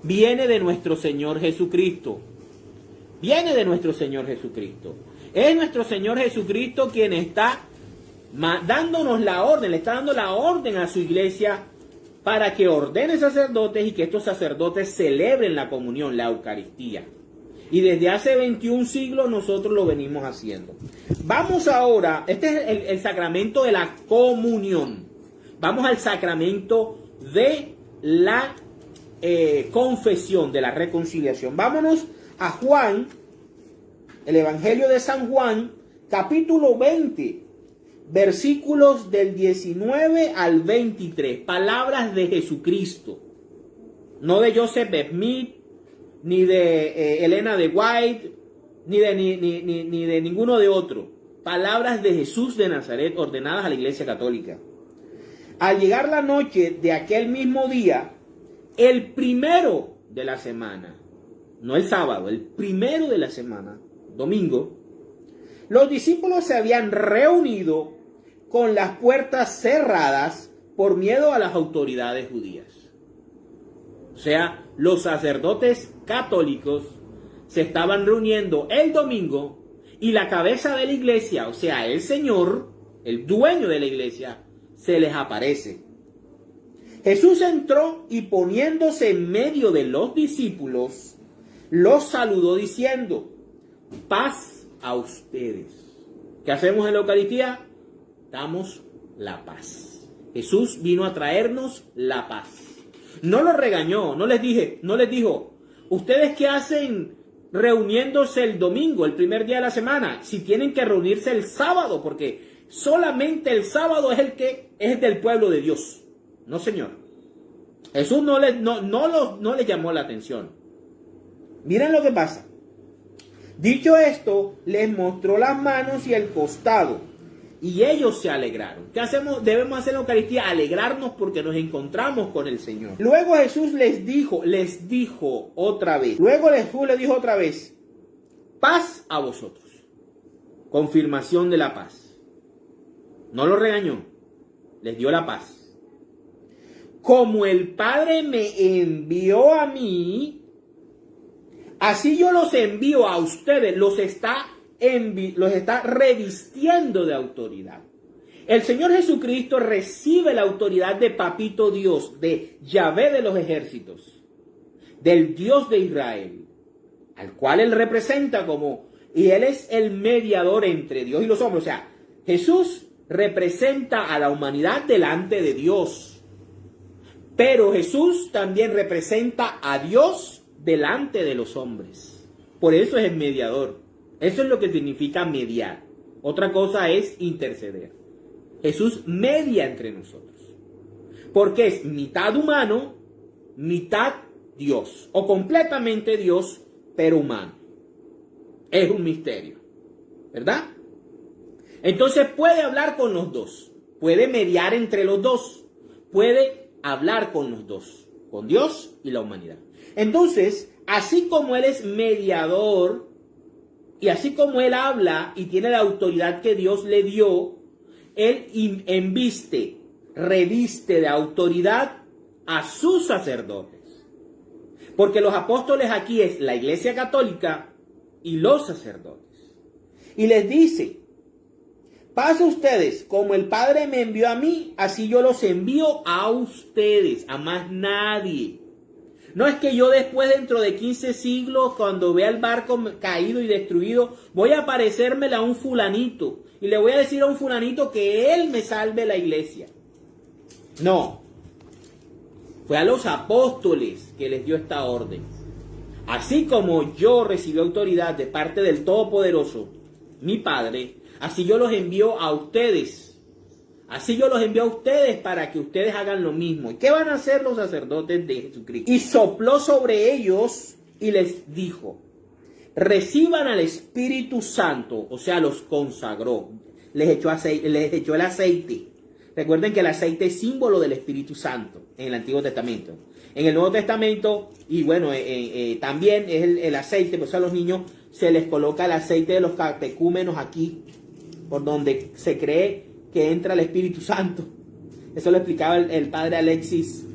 viene de nuestro Señor Jesucristo. Viene de nuestro Señor Jesucristo. Es nuestro Señor Jesucristo quien está dándonos la orden, le está dando la orden a su iglesia para que ordene sacerdotes y que estos sacerdotes celebren la comunión, la Eucaristía. Y desde hace 21 siglos nosotros lo venimos haciendo. Vamos ahora, este es el sacramento de la comunión. Vamos al sacramento de la confesión, de la reconciliación. Vámonos a Juan, el Evangelio de San Juan, capítulo 20, versículos del 19 al 23. Palabras de Jesucristo. No de Joseph Smith, ni de Elena de White, ni de ninguno de otro. Palabras de Jesús de Nazaret ordenadas a la Iglesia Católica. Al llegar la noche de aquel mismo día, el primero de la semana, no el sábado, el primero de la semana, domingo, los discípulos se habían reunido con las puertas cerradas por miedo a las autoridades judías. O sea, los sacerdotes católicos se estaban reuniendo el domingo y la cabeza de la iglesia, o sea, el Señor, el dueño de la iglesia, se les aparece. Jesús entró y poniéndose en medio de los discípulos, los saludó diciendo: paz a ustedes. ¿Qué hacemos en la Eucaristía? Damos la paz. Jesús vino a traernos la paz. No los regañó, no les dijo: ¿ustedes qué hacen reuniéndose el domingo, el primer día de la semana? Si tienen que reunirse el sábado, porque solamente el sábado es el que es del pueblo de Dios. No, señor. Jesús no les llamó la atención. Miren lo que pasa. Dicho esto, les mostró las manos y el costado, y ellos se alegraron. ¿Qué hacemos? Debemos hacer en la Eucaristía, alegrarnos porque nos encontramos con el Señor. Luego Jesús les dijo otra vez. Jesús les dijo otra vez: paz a vosotros. Confirmación de la paz. No los regañó, les dio la paz. Como el Padre me envió a mí, así yo los envío a ustedes. Los está revistiendo de autoridad. El Señor Jesucristo recibe la autoridad de Papito Dios, de Yahvé de los ejércitos, del Dios de Israel, al cual Él representa y Él es el mediador entre Dios y los hombres. O sea, Jesús representa a la humanidad delante de Dios. Pero Jesús también representa a Dios delante de los hombres. Por eso es el mediador. Eso es lo que significa mediar. Otra cosa es interceder. Jesús media entre nosotros. Porque es mitad humano, mitad Dios. O completamente Dios, pero humano. Es un misterio. ¿Verdad? Entonces puede hablar con los dos. Puede mediar entre los dos. Puede hablar con los dos, con Dios y la humanidad. Entonces, así como Él es mediador y así como Él habla y tiene la autoridad que Dios le dio, Él reviste de autoridad a sus sacerdotes. Porque los apóstoles aquí es la Iglesia Católica y los sacerdotes. Y les dice: paz a ustedes, como el Padre me envió a mí, así yo los envío a ustedes, a más nadie. No es que yo después, dentro de 15 siglos, cuando vea el barco caído y destruido, voy a parecérmela a un fulanito y le voy a decir a un fulanito que él me salve la iglesia. No. Fue a los apóstoles que les dio esta orden. Así como yo recibí autoridad de parte del Todopoderoso, mi Padre, así yo los envío a ustedes. Así yo los envío a ustedes para que ustedes hagan lo mismo. ¿Y qué van a hacer los sacerdotes de Jesucristo? Y sopló sobre ellos y les dijo: reciban al Espíritu Santo. O sea, los consagró. Les echó el aceite. Recuerden que el aceite es símbolo del Espíritu Santo en el Antiguo Testamento. En el Nuevo Testamento, y bueno, también es el aceite, pues a los niños se les coloca el aceite de los catecúmenos aquí, por donde se cree que entra el Espíritu Santo. Eso lo explicaba el padre Alexis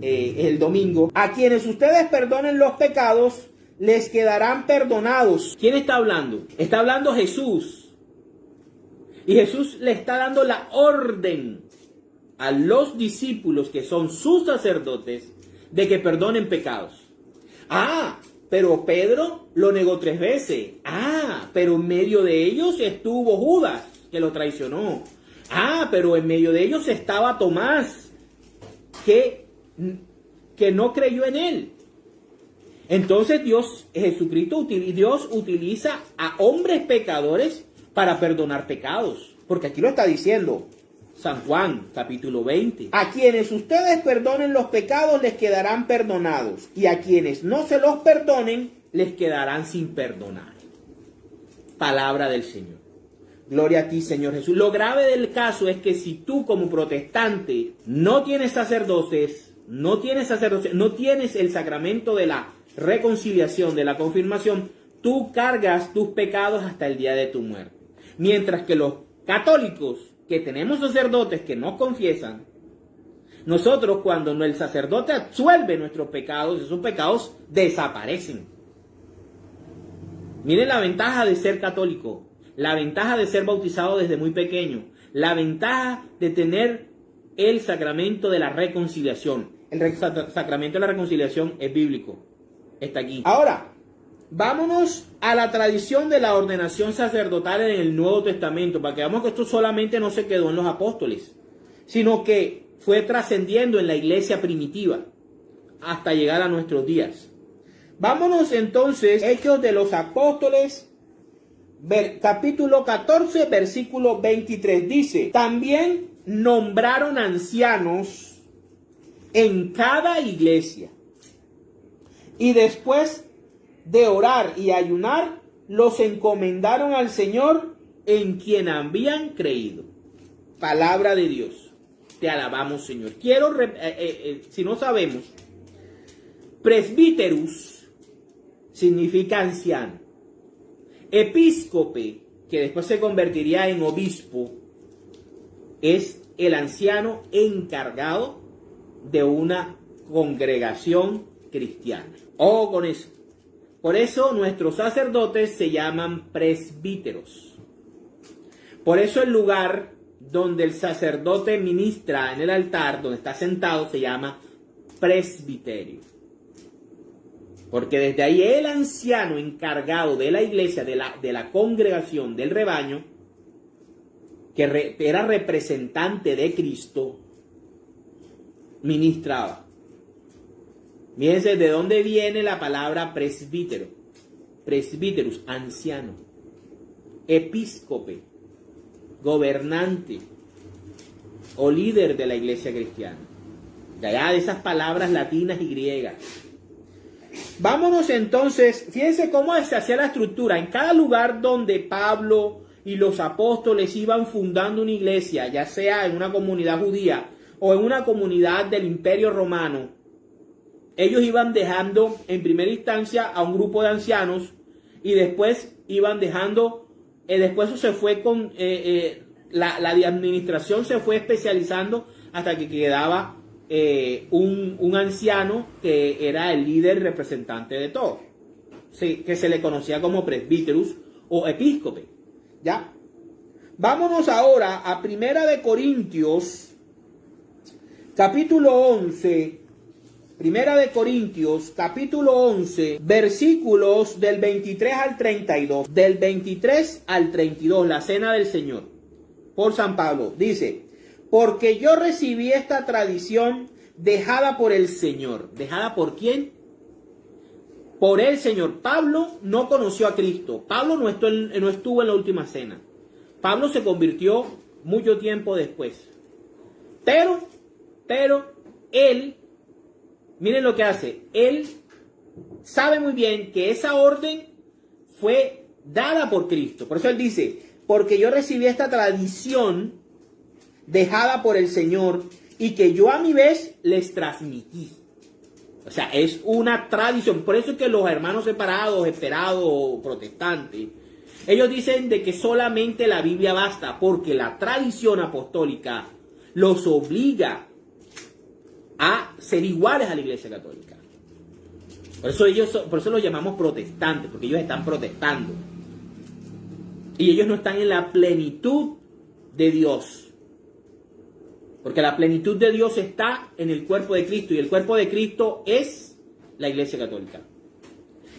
el domingo. A quienes ustedes perdonen los pecados, les quedarán perdonados. ¿Quién está hablando? Está hablando Jesús. Y Jesús le está dando la orden a los discípulos, que son sus sacerdotes, de que perdonen pecados. Pero Pedro lo negó 3 veces. Pero en medio de ellos estuvo Judas, que lo traicionó. Pero en medio de ellos estaba Tomás, que no creyó en él. Entonces Jesucristo utiliza a hombres pecadores para perdonar pecados. Porque aquí lo está diciendo San Juan, capítulo 20. A quienes ustedes perdonen los pecados, les quedarán perdonados. Y a quienes no se los perdonen, les quedarán sin perdonar. Palabra del Señor. Gloria a ti, Señor Jesús. Lo grave del caso es que si tú, como protestante, no tienes sacerdotes, no tienes el sacramento de la reconciliación, de la confirmación, tú cargas tus pecados hasta el día de tu muerte. Mientras que los católicos, que tenemos sacerdotes que nos confiesan, Nosotros, cuando el sacerdote absuelve nuestros pecados, esos pecados desaparecen. Miren la ventaja de ser católico, la ventaja de ser bautizado desde muy pequeño, la ventaja de tener el sacramento de la reconciliación. El sacramento de la reconciliación es bíblico, está aquí. Ahora, vámonos a la tradición de la ordenación sacerdotal en el Nuevo Testamento, para que veamos que esto solamente no se quedó en los apóstoles, sino que fue trascendiendo en la iglesia primitiva hasta llegar a nuestros días. Vámonos entonces, Hechos de los Apóstoles, capítulo 14, versículo 23. Dice, también nombraron ancianos en cada iglesia, y después de orar y ayunar, los encomendaron al Señor en quien habían creído. Palabra de Dios. Te alabamos, Señor. Si no sabemos, presbíterus significa anciano. Episcope, que después se convertiría en obispo, es el anciano encargado de una congregación cristiana. Ojo con eso. Por eso nuestros sacerdotes se llaman presbíteros. Por eso el lugar donde el sacerdote ministra en el altar, donde está sentado, se llama presbiterio. Porque desde ahí el anciano encargado de la iglesia, de la congregación, del rebaño, que era representante de Cristo, ministraba. Fíjense de dónde viene la palabra presbítero. Presbíterus, anciano. Episcope, gobernante o líder de la iglesia cristiana. De allá de esas palabras latinas y griegas. Vámonos entonces, fíjense cómo se hacía la estructura. En cada lugar donde Pablo y los apóstoles iban fundando una iglesia, ya sea en una comunidad judía o en una comunidad del Imperio Romano, ellos iban dejando en primera instancia a un grupo de ancianos y después iban dejando, después eso se fue con, la administración se fue especializando hasta que quedaba un anciano que era el líder representante de todo, sí, que se le conocía como presbíterus o episcope. ¿Ya? Vámonos ahora a Primera de Corintios, capítulo 11. Primera de Corintios, capítulo 11, versículos del 23 al 32. Del 23 al 32, la cena del Señor, por San Pablo. Dice, porque yo recibí esta tradición dejada por el Señor. ¿Dejada por quién? Por el Señor. Pablo no conoció a Cristo. Pablo no estuvo en la última cena. Pablo se convirtió mucho tiempo después. Pero él, miren lo que hace. Él sabe muy bien que esa orden fue dada por Cristo. Por eso él dice, porque yo recibí esta tradición dejada por el Señor y que yo a mi vez les transmití. O sea, es una tradición. Por eso es que los hermanos separados, esperados, protestantes, ellos dicen de que solamente la Biblia basta, porque la tradición apostólica los obliga a ser iguales a la Iglesia Católica. Por eso los llamamos protestantes, porque ellos están protestando. Y ellos no están en la plenitud de Dios. Porque la plenitud de Dios está en el cuerpo de Cristo, y el cuerpo de Cristo es la Iglesia Católica.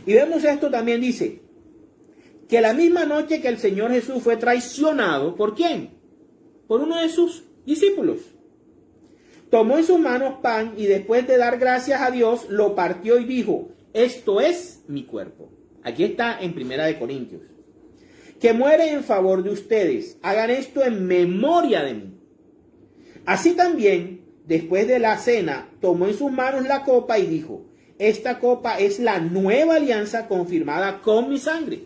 Y vemos esto también, dice, que la misma noche que el Señor Jesús fue traicionado, ¿por quién? Por uno de sus discípulos. Tomó en sus manos pan y después de dar gracias a Dios, lo partió y dijo, esto es mi cuerpo. Aquí está en Primera de Corintios. Que muere en favor de ustedes. Hagan esto en memoria de mí. Así también, después de la cena, tomó en sus manos la copa y dijo, esta copa es la nueva alianza confirmada con mi sangre.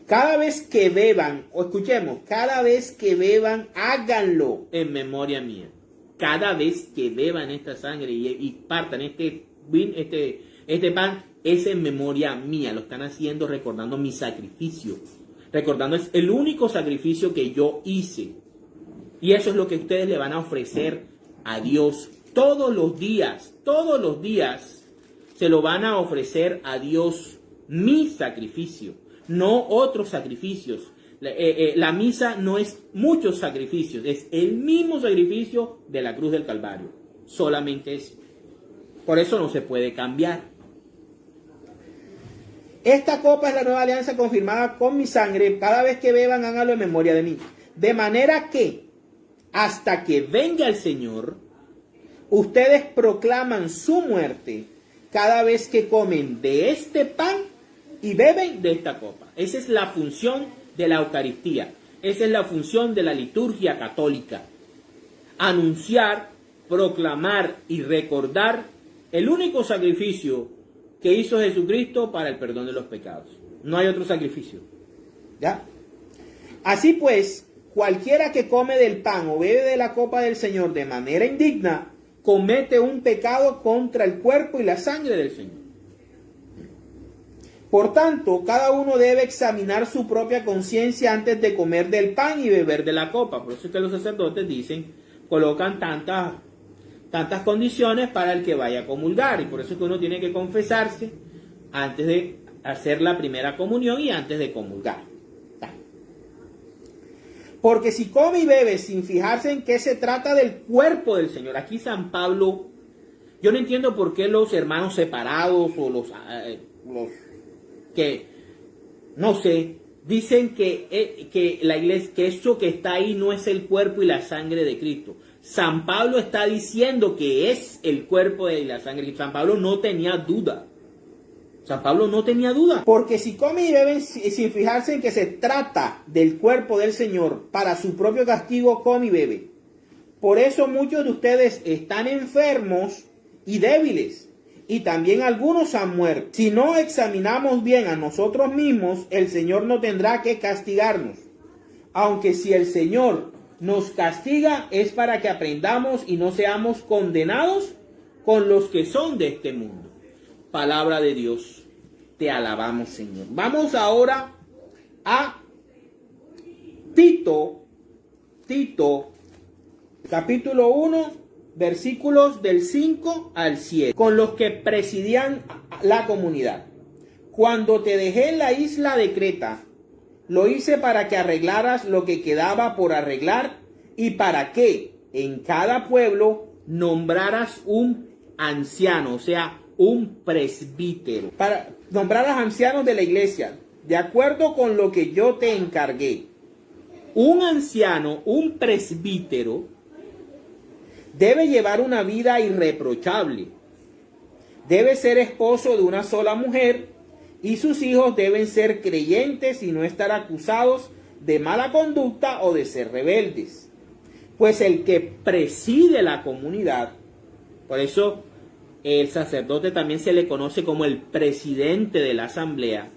Cada vez que beban, o escuchemos, cada vez que beban, háganlo en memoria mía. Cada vez que beban esta sangre y partan este pan, es en memoria mía. Lo están haciendo recordando mi sacrificio. Recordando, es el único sacrificio que yo hice. Y eso es lo que ustedes le van a ofrecer a Dios todos los días se lo van a ofrecer a Dios, mi sacrificio, no otros sacrificios. La misa no es muchos sacrificios, es el mismo sacrificio de la cruz del Calvario, solamente eso. Por eso no se puede cambiar. Esta copa es la nueva alianza confirmada con mi sangre. Cada vez que beban, háganlo en memoria de mí. De manera que, hasta que venga el Señor, ustedes proclaman su muerte cada vez que comen de este pan y beben de esta copa. Esa es la función de la Eucaristía. Esa es la función de la liturgia católica. Anunciar, proclamar y recordar el único sacrificio que hizo Jesucristo para el perdón de los pecados. No hay otro sacrificio. ¿Ya? Así pues, cualquiera que come del pan o bebe de la copa del Señor de manera indigna, comete un pecado contra el cuerpo y la sangre del Señor. Por tanto, cada uno debe examinar su propia conciencia antes de comer del pan y beber de la copa. Por eso es que los sacerdotes colocan tantas condiciones para el que vaya a comulgar. Y por eso es que uno tiene que confesarse antes de hacer la primera comunión y antes de comulgar. Porque si come y bebe sin fijarse en qué se trata del cuerpo del Señor. Aquí San Pablo, yo no entiendo por qué los hermanos separados o los que, no sé, dicen que la iglesia, que eso que está ahí no es el cuerpo y la sangre de Cristo. San Pablo está diciendo que es el cuerpo y la sangre. San Pablo no tenía duda. Porque si come y beben sin fijarse en que se trata del cuerpo del Señor, para su propio castigo come y bebe. Por eso muchos de ustedes están enfermos y débiles, y también algunos han muerto. Si no examinamos bien a nosotros mismos, el Señor no tendrá que castigarnos. Aunque si el Señor nos castiga es para que aprendamos y no seamos condenados con los que son de este mundo. Palabra de Dios, te alabamos, Señor. Vamos ahora a Tito, capítulo 1, versículos del 5 al 7, con los que presidían la comunidad. Cuando te dejé en la isla de Creta, lo hice para que arreglaras lo que quedaba por arreglar y para que en cada pueblo nombraras un anciano, o sea, un presbítero. Para nombrar a ancianos de la iglesia, de acuerdo con lo que yo te encargué. Un anciano, un presbítero, debe llevar una vida irreprochable. Debe ser esposo de una sola mujer y sus hijos deben ser creyentes y no estar acusados de mala conducta o de ser rebeldes. Pues el que preside la comunidad, por eso el sacerdote también se le conoce como el presidente de la asamblea,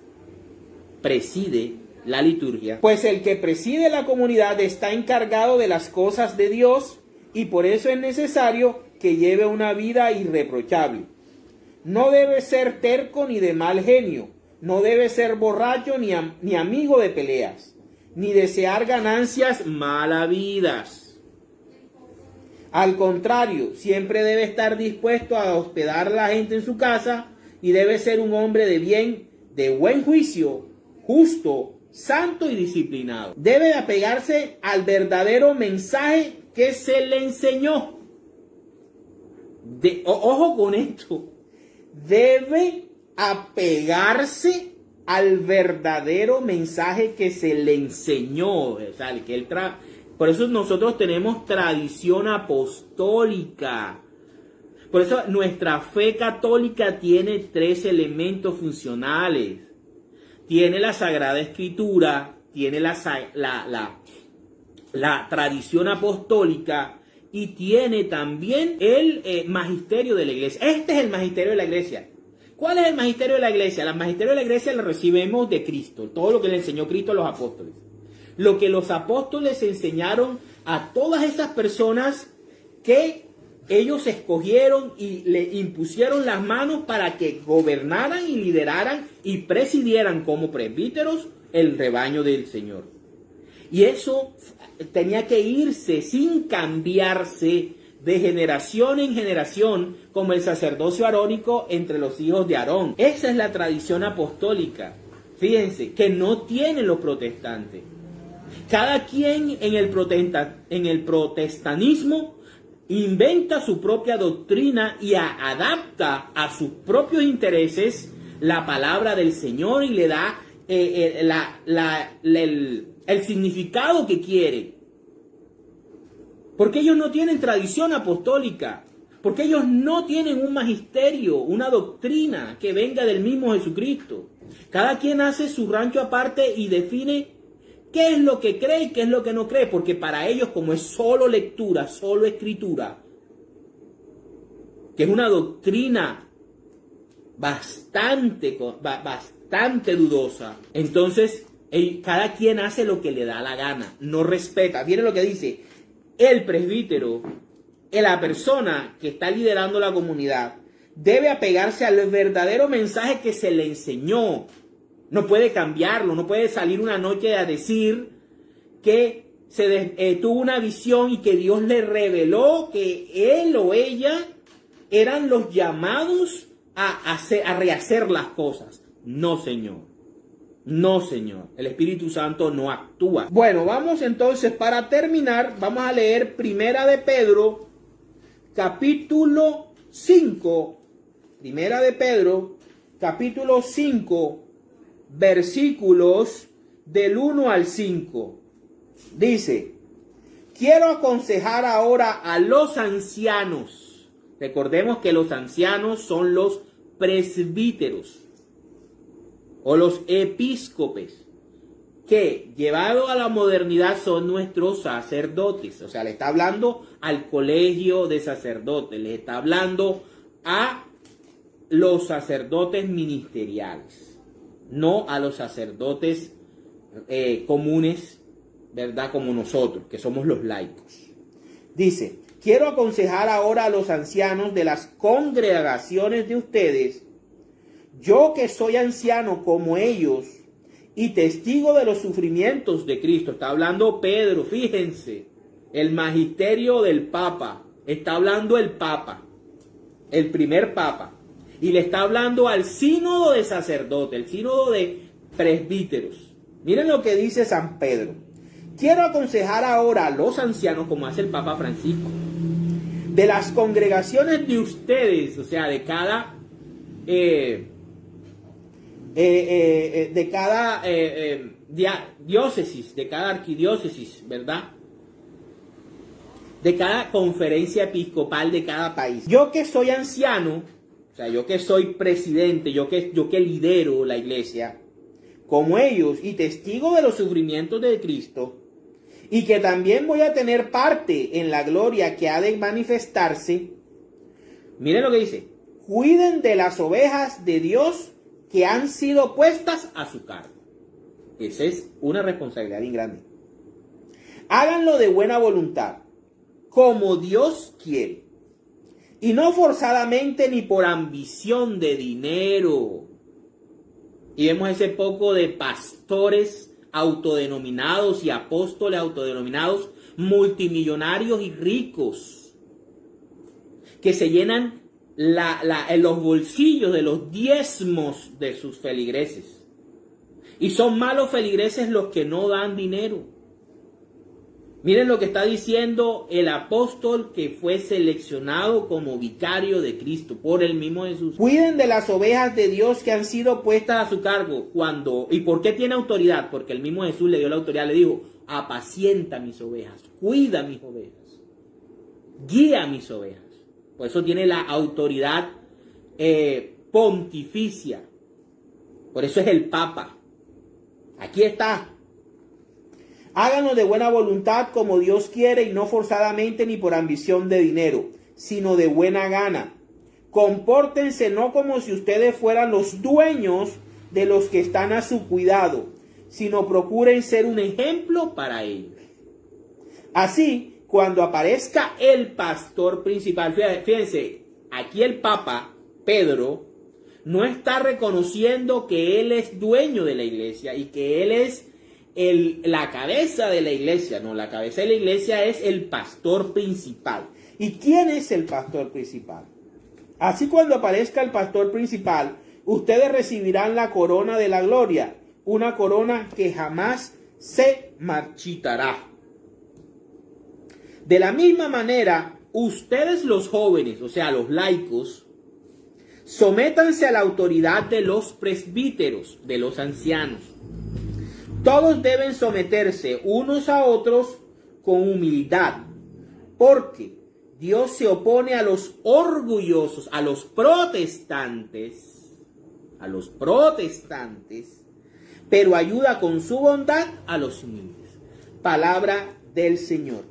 preside la liturgia. Pues el que preside la comunidad está encargado de las cosas de Dios y por eso es necesario que lleve una vida irreprochable. No debe ser terco ni de mal genio, no debe ser borracho ni amigo de peleas, ni desear ganancias mal habidas. Al contrario, siempre debe estar dispuesto a hospedar a la gente en su casa y debe ser un hombre de bien, de buen juicio, justo, santo y disciplinado. Debe apegarse al verdadero mensaje que se le enseñó. Ojo con esto. Debe apegarse al verdadero mensaje que se le enseñó. O sea, el que él Por eso nosotros tenemos tradición apostólica. Por eso nuestra fe católica tiene 3 elementos funcionales. Tiene la Sagrada Escritura, tiene la tradición apostólica y tiene también el magisterio de la iglesia. Este es el magisterio de la iglesia. ¿Cuál es el magisterio de la iglesia? El magisterio de la iglesia lo recibimos de Cristo, todo lo que le enseñó Cristo a los apóstoles. Lo que los apóstoles enseñaron a todas esas personas que ellos escogieron y le impusieron las manos para que gobernaran y lideraran y presidieran como presbíteros el rebaño del Señor. Y eso tenía que irse sin cambiarse de generación en generación, como el sacerdocio arónico entre los hijos de Aarón. Esa es la tradición apostólica. Fíjense, que no tienen los protestantes. Cada quien en el protestanismo inventa su propia doctrina y adapta a sus propios intereses la palabra del Señor y le da el significado que quiere. Porque ellos no tienen tradición apostólica. Porque ellos no tienen un magisterio, una doctrina que venga del mismo Jesucristo. Cada quien hace su rancho aparte y define qué es lo que cree y qué es lo que no cree. Porque para ellos, como es solo lectura, solo escritura, que es una doctrina bastante dudosa, entonces cada quien hace lo que le da la gana, no respeta. Miren lo que dice el presbítero, la persona que está liderando la comunidad, debe apegarse al verdadero mensaje que se le enseñó. No puede cambiarlo, no puede salir una noche a decir que tuvo una visión y que Dios le reveló que él o ella eran los llamados a rehacer las cosas. No, Señor. No, Señor. El Espíritu Santo no actúa. Bueno, vamos entonces, para terminar, vamos a leer Primera de Pedro, capítulo 5. Primera de Pedro, capítulo 5, versículos del 1 al 5. Dice: quiero aconsejar ahora a los ancianos. Recordemos que los ancianos son los presbíteros o los episcopes, que llevado a la modernidad son nuestros sacerdotes. O sea, le está hablando al colegio de sacerdotes, le está hablando a los sacerdotes ministeriales, no a los sacerdotes comunes, ¿verdad? Como nosotros, que somos los laicos. Dice: quiero aconsejar ahora a los ancianos de las congregaciones de ustedes, yo que soy anciano como ellos y testigo de los sufrimientos de Cristo. Está hablando Pedro, fíjense, el magisterio del Papa. Está hablando el Papa, el primer Papa. Y le está hablando al sínodo de sacerdotes, el sínodo de presbíteros. Miren lo que dice San Pedro. Quiero aconsejar ahora a los ancianos, como hace el Papa Francisco, de las congregaciones de ustedes, o sea, de cada diócesis, de cada arquidiócesis, ¿verdad? De cada conferencia episcopal de cada país. Yo que soy anciano, o sea, yo que soy presidente, yo que lidero la iglesia, como ellos, y testigo de los sufrimientos de Cristo, y que también voy a tener parte en la gloria que ha de manifestarse. Miren lo que dice: cuiden de las ovejas de Dios que han sido puestas a su cargo. Esa es una responsabilidad bien grande. Háganlo de buena voluntad, como Dios quiere, y no forzadamente ni por ambición de dinero. Y vemos ese poco de pastores autodenominados y apóstoles autodenominados, multimillonarios y ricos, que se llenan en los bolsillos de los diezmos de sus feligreses. Y son malos feligreses los que no dan dinero. Miren lo que está diciendo el apóstol que fue seleccionado como vicario de Cristo por el mismo Jesús. Cuiden de las ovejas de Dios que han sido puestas a su cargo. ¿Y por qué tiene autoridad? Porque el mismo Jesús le dio la autoridad, le dijo: apacienta mis ovejas, cuida mis ovejas, guía mis ovejas. Por eso tiene la autoridad pontificia. Por eso es el Papa. Aquí está. Háganlo de buena voluntad como Dios quiere y no forzadamente ni por ambición de dinero, sino de buena gana. Compórtense no como si ustedes fueran los dueños de los que están a su cuidado, sino procuren ser un ejemplo para ellos. Así, cuando aparezca el pastor principal, fíjense, aquí el Papa Pedro no está reconociendo que él es dueño de la iglesia y que él es la cabeza de la iglesia. No, la cabeza de la iglesia es el pastor principal. ¿Y quién es el pastor principal? Así cuando aparezca el pastor principal, ustedes recibirán la corona de la gloria, una corona que jamás se marchitará. De la misma manera, ustedes los jóvenes, o sea, los laicos, sométanse a la autoridad de los presbíteros, de los ancianos. Todos deben someterse unos a otros con humildad, porque Dios se opone a los orgullosos, a los protestantes, pero ayuda con su bondad a los humildes. Palabra del Señor.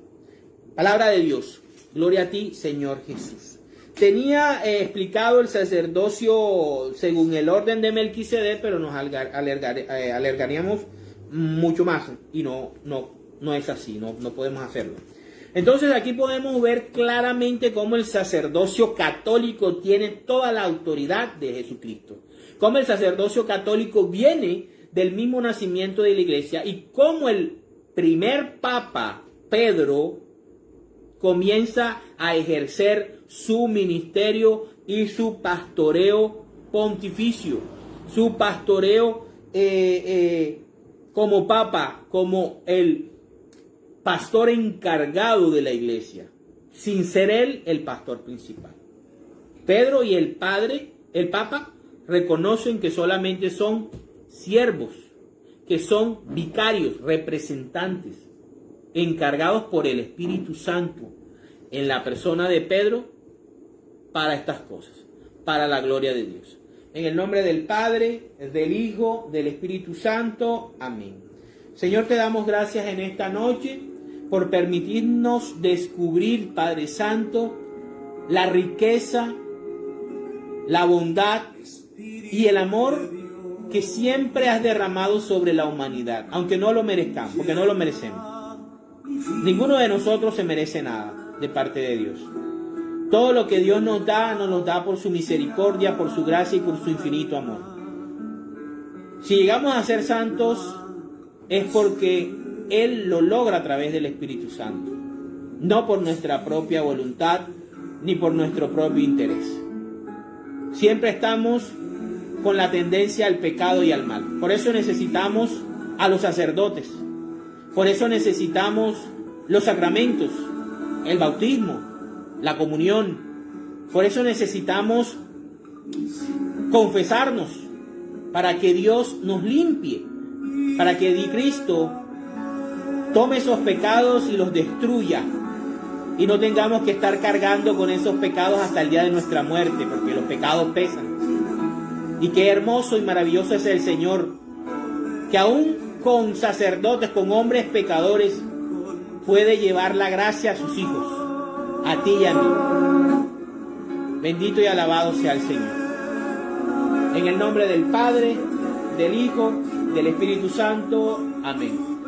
Palabra de Dios. Gloria a ti, Señor Jesús. Tenía explicado el sacerdocio según el orden de Melquisedec, pero nos alargaríamos mucho más y no es así, no podemos hacerlo. Entonces aquí podemos ver claramente cómo el sacerdocio católico tiene toda la autoridad de Jesucristo, cómo el sacerdocio católico viene del mismo nacimiento de la iglesia y cómo el primer papa, Pedro, comienza a ejercer su ministerio y su pastoreo pontificio, su pastoreo como papa, como el pastor encargado de la iglesia, sin ser él el pastor principal. Pedro y el papa, reconocen que solamente son siervos, que son vicarios, representantes, encargados por el Espíritu Santo en la persona de Pedro para estas cosas, para la gloria de Dios. En el nombre del Padre, del Hijo, del Espíritu Santo. Amén. Señor, te damos gracias en esta noche por permitirnos descubrir, Padre Santo, la riqueza, la bondad y el amor que siempre has derramado sobre la humanidad, aunque no lo merezcamos, porque no lo merecemos. Ninguno de nosotros se merece nada de parte de Dios. Todo lo que Dios nos da por su misericordia, por su gracia y por su infinito amor. Si llegamos a ser santos, es porque Él lo logra a través del Espíritu Santo, no por nuestra propia voluntad ni por nuestro propio interés. Siempre estamos con la tendencia al pecado y al mal. Por eso necesitamos a los sacerdotes. Por eso necesitamos los sacramentos, el bautismo, la comunión. Por eso necesitamos confesarnos para que Dios nos limpie, para que Cristo tome esos pecados y los destruya y no tengamos que estar cargando con esos pecados hasta el día de nuestra muerte, porque los pecados pesan. Y qué hermoso y maravilloso es el Señor, que aún con sacerdotes, con hombres pecadores, puede llevar la gracia a sus hijos, a ti y a mí. Bendito y alabado sea el Señor. En el nombre del Padre, del Hijo, del Espíritu Santo. Amén.